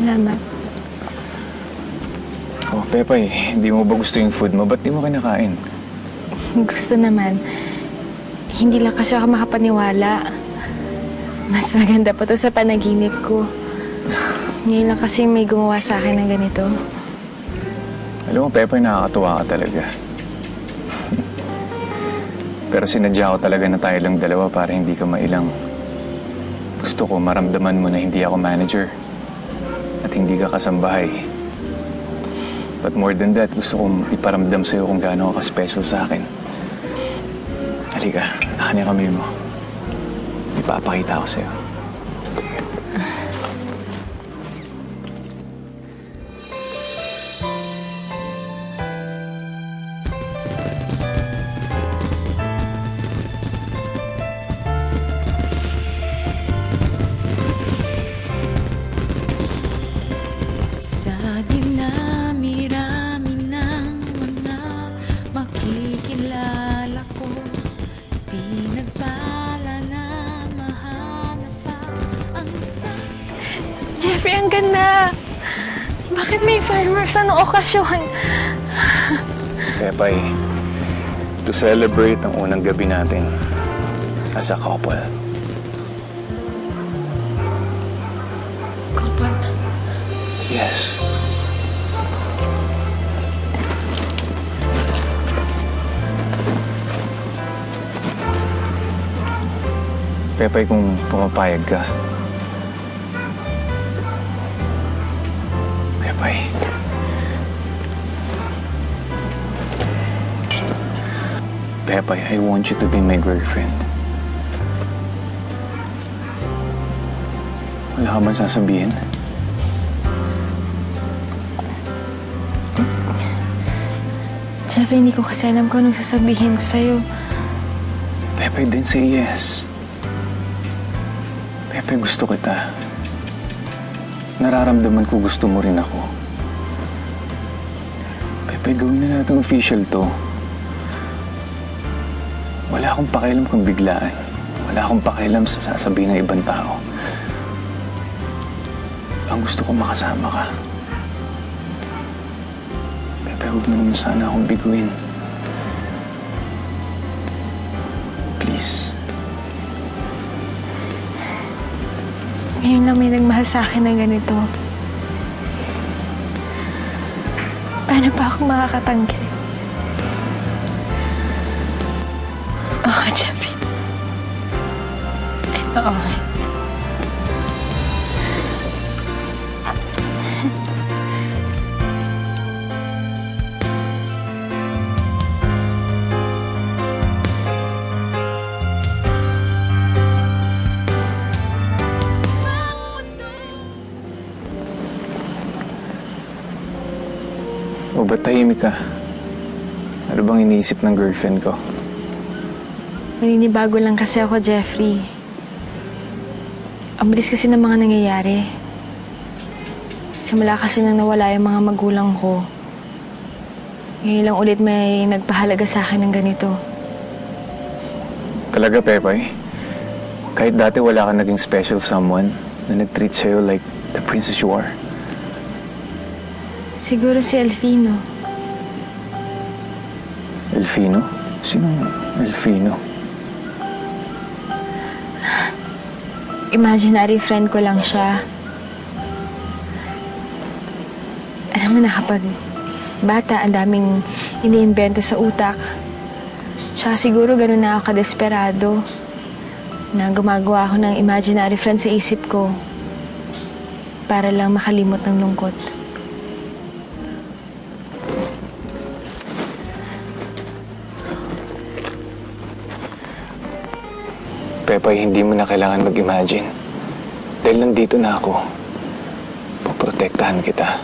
Salamat. Oh, Pepay, hindi mo ba gusto yung food mo? Ba't di mo kinakain? Gusto naman. Hindi lang kasi ako makapaniwala. Mas maganda pa to sa panaginip ko. Ngayon lang kasi may gumawa sa akin ng ganito. Alam mo, Pepay, nakakatuwa ka talaga. Pero sinadya ko talaga na tayo lang dalawa para hindi ka mailang. Gusto ko maramdaman mo na hindi ako manager at hindi ka kasambahay. But more than that, gusto kong iparamdam sa'yo kung gaano ka special sa akin. Halika, nakanin kami mo. Ipapakita ko sa'yo. Sa dinami-rami ng mga makikilala ko, pinagpala na mahanap pa ang Jeffrey, ang ganda! Bakit may fireworks? Anong okasyon? Pepay, to celebrate ang unang gabi natin as a couple. Couple? Yes. Pepay, kung pumapayag ka. Pepay. Pepay, I want you to be my girlfriend. Wala ka ba sasabihin? Jeffrey, hindi ko kasi alam kung anong sasabihin ko sa'yo. Pepay, then say yes. Pepe, gusto kita. Nararamdaman ko gusto mo rin ako. Pepe, gawin na natin official to. Wala akong pakialam kung biglaan. Wala akong pakialam sa sasabihin ng ibang tao. Ang gusto ko makasama ka. Pepe, huwag mo naman sana akong biguin. Please. Ngayon lang may nagmahal sa akin ng ganito. Paano pa ako makakatanggi? Oo, Jeffrey. Oo. O ba't tahimik ka? Ano bang iniisip ng girlfriend ko? Maninibago lang kasi ako, Jeffrey. Ang bilis kasi ng mga nangyayari. Simula kasi nang nawala yung mga magulang ko. Ngayon lang ulit may nagpahalaga sa akin ng ganito. Talaga, Pepay? Kahit dati wala ka naging special someone na nag-treat sa'yo like the princess you are? Siguro si Elfino. Elfino? Sinong Elfino? Imaginary friend ko lang siya. Alam mo na kapag bata, ang daming iniimbento sa utak. Tsaka siguro ganun na ako kadesperado na gumagawa ako ng imaginary friend sa isip ko para lang makalimot ng lungkot. Pepay, hindi mo na kailangan mag-imagine. Dahil nandito na ako. Poprotektahan kita.